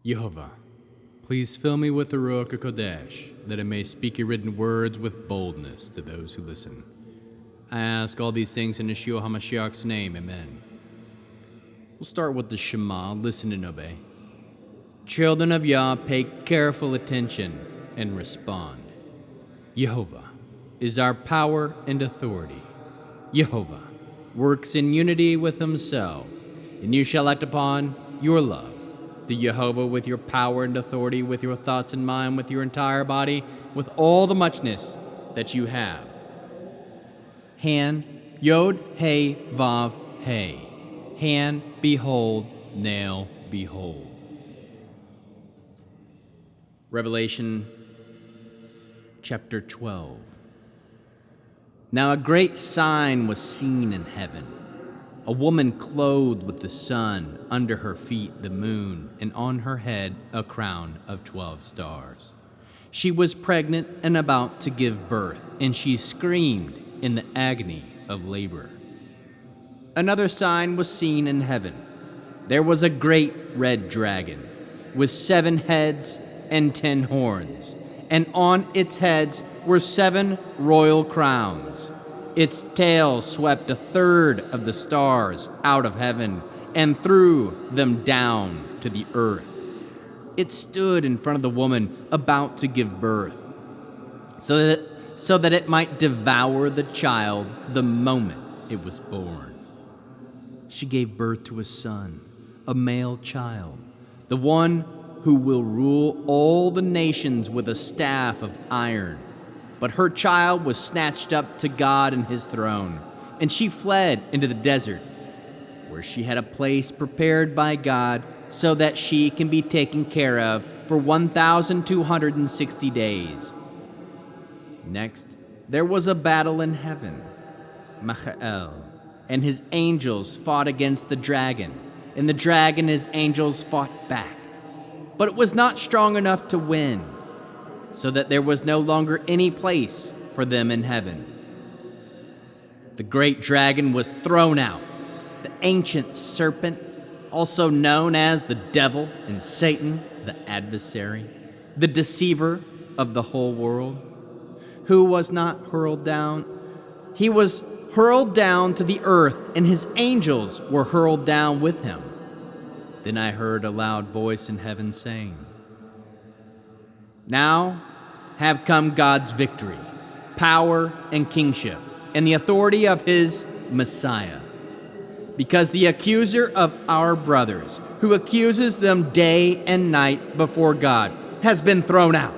Yehova, please fill me with the Ruach HaKodesh, that I may speak your written words with boldness to those who listen. I ask all these things in Yeshua HaMashiach's name, amen. We'll start with the Shema, listen and obey. Children of Yah, pay careful attention and respond. Yehova is our power and authority. Yehova works in unity with himself, and you shall act upon your love to Yehova with your power and authority, with your thoughts in mind, with your entire body, with all the muchness that you have. Han, Yod, He, Vav, He. Han, behold, nail, behold. Revelation chapter 12. Now a great sign was seen in heaven. A woman clothed with the sun, under her feet the moon, and on her head a crown of 12 stars. She was pregnant and about to give birth, and she screamed in the agony of labor. Another sign was seen in heaven. There was a great red dragon, with 7 heads and 10 horns, and on its heads were 7 royal crowns. Its tail swept 1/3 of the stars out of heaven and threw them down to the earth. It stood in front of the woman about to give birth, so that it might devour the child the moment it was born. She gave birth to a son, a male child, the one who will rule all the nations with a staff of iron. But her child was snatched up to God and his throne, and she fled into the desert, where she had a place prepared by God so that she can be taken care of for 1,260 days. Next, there was a battle in heaven. Michael and his angels fought against the dragon, and the dragon and his angels fought back. But it was not strong enough to win, so that there was no longer any place for them in heaven. The great dragon was thrown out, the ancient serpent, also known as the devil and Satan, the adversary, the deceiver of the whole world, who was not hurled down. He was hurled down to the earth, and his angels were hurled down with him. Then I heard a loud voice in heaven saying, "Now have come God's victory, power, and kingship, and the authority of his Messiah. Because the accuser of our brothers, who accuses them day and night before God, has been thrown out.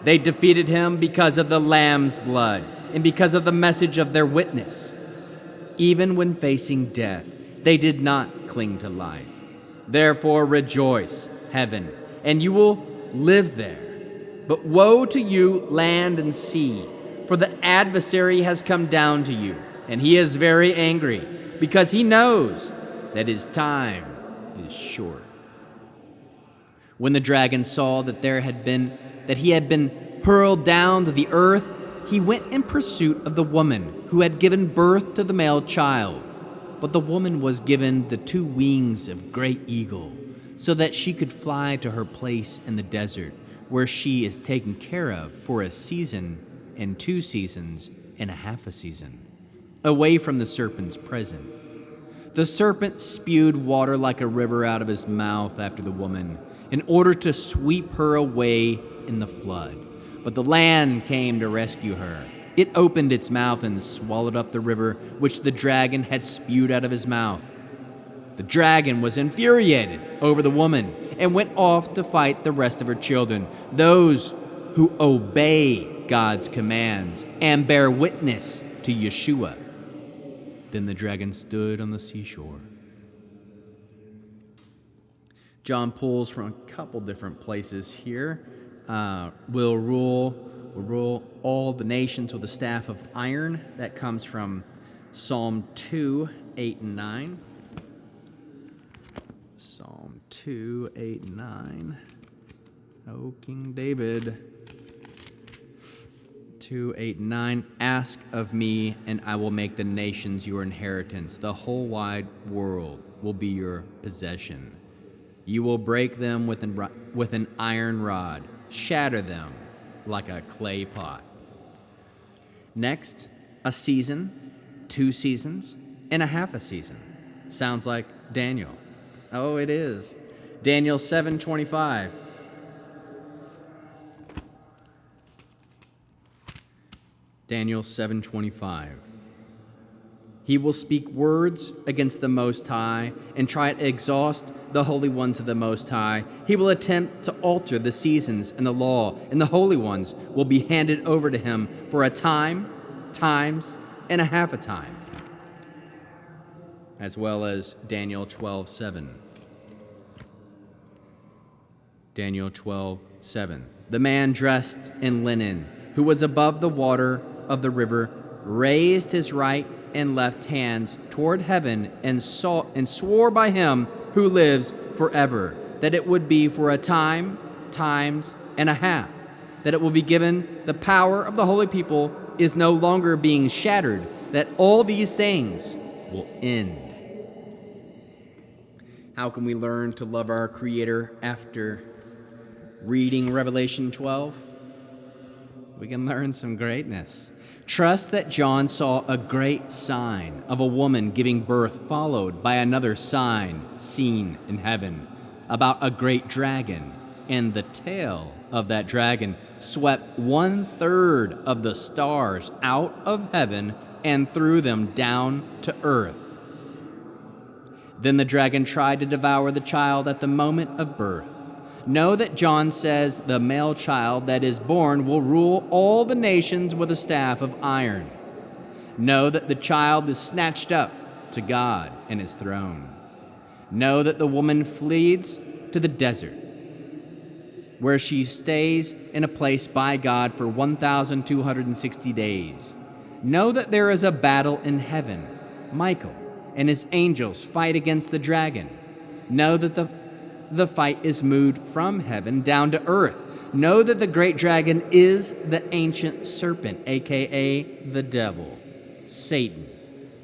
They defeated him because of the Lamb's blood and because of the message of their witness. Even when facing death, they did not cling to life. Therefore rejoice, heaven, and you will live there. But woe to you, land and sea, for the adversary has come down to you, and he is very angry, because he knows that his time is short." When the dragon saw that he had been hurled down to the earth, he went in pursuit of the woman who had given birth to the male child. But the woman was given the 2 wings of great eagle, so that she could fly to her place in the desert, where she is taken care of for a season and 2 seasons and a half a season, away from the serpent's presence. The serpent spewed water like a river out of his mouth after the woman, in order to sweep her away in the flood. But the land came to rescue her. It opened its mouth and swallowed up the river which the dragon had spewed out of his mouth. The dragon was infuriated over the woman and went off to fight the rest of her children, those who obey God's commands and bear witness to Yeshua. Then the dragon stood on the seashore. John pulls from a couple different places here. Will rule all the nations with a staff of iron. That comes from Psalm 2, 8 and 9. Psalm 2, 8 and 9. Oh, King David. 2, 8 and 9. Ask of me, and I will make the nations your inheritance. The whole wide world will be your possession. You will break them with an iron rod, shatter them like a clay pot. Next, a season, 2 seasons, and a half a season. Sounds like Daniel. Oh, it is. Daniel 7:25. Daniel 7:25. He will speak words against the Most High and try to exhaust the holy ones of the Most High. He will attempt to alter the seasons and the law, and the holy ones will be handed over to him for a time, times, and a half a time, as well as Daniel 12:7. Daniel 12:7. The man dressed in linen, who was above the water of the river, raised his right and left hands toward heaven and swore by him who lives forever, that it would be for a time, times, and a half, that it will be given the power of the holy people is no longer being shattered, that all these things will end. How can we learn to love our Creator after reading Revelation 12? We can learn some greatness. Trust that John saw a great sign of a woman giving birth, followed by another sign seen in heaven about a great dragon, and the tail of that dragon swept 1/3 of the stars out of heaven and threw them down to earth. Then the dragon tried to devour the child at the moment of birth. Know that John says the male child that is born will rule all the nations with a staff of iron. Know that the child is snatched up to God and his throne. Know that the woman flees to the desert, where she stays in a place by God for 1,260 days. Know that there is a battle in heaven. Michael and his angels fight against the dragon. Know that the fight is moved from heaven down to earth. Know that the great dragon is the ancient serpent, aka the devil, Satan,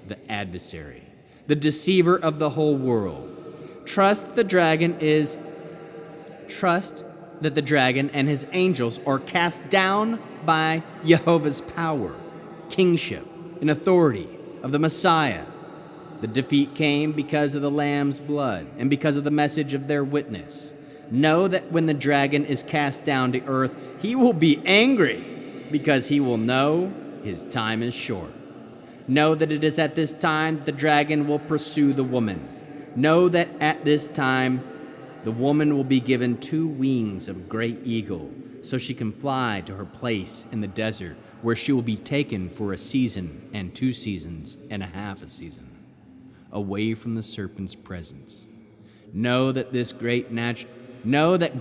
the adversary, the deceiver of the whole world. Trust that the dragon and his angels are cast down by Jehovah's power, kingship, and authority of the Messiah. The defeat came because of the Lamb's blood and because of the message of their witness. Know that when the dragon is cast down to earth, he will be angry because he will know his time is short. Know that it is at this time that the dragon will pursue the woman. Know that at this time the woman will be given 2 wings of great eagle, so she can fly to her place in the desert, where she will be taken for a season and 2 seasons and a half a season, away from the serpent's presence. Know that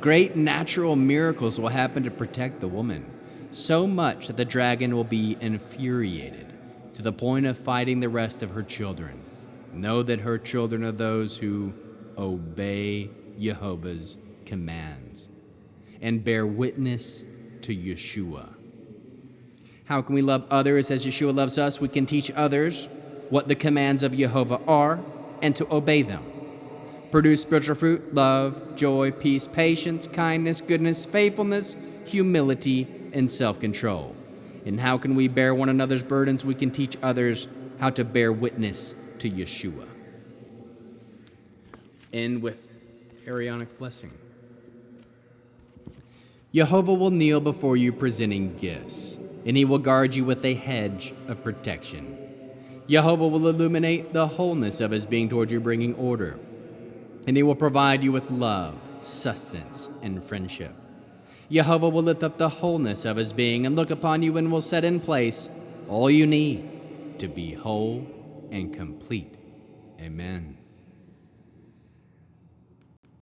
great natural miracles will happen to protect the woman, so much that the dragon will be infuriated to the point of fighting the rest of her children. Know that her children are those who obey Jehovah's commands and bear witness to Yeshua. How can we love others as Yeshua loves us? We can teach others what the commands of Yehova are and to obey them. Produce spiritual fruit: love, joy, peace, patience, kindness, goodness, faithfulness, humility, and self-control. And how can we bear one another's burdens? We can teach others how to bear witness to Yeshua. End with Arianic blessing. Yehovah will kneel before you presenting gifts, and he will guard you with a hedge of protection. Yehovah will illuminate the wholeness of his being toward you, bringing order, and he will provide you with love, sustenance, and friendship. Yehovah will lift up the wholeness of his being and look upon you and will set in place all you need to be whole and complete. Amen.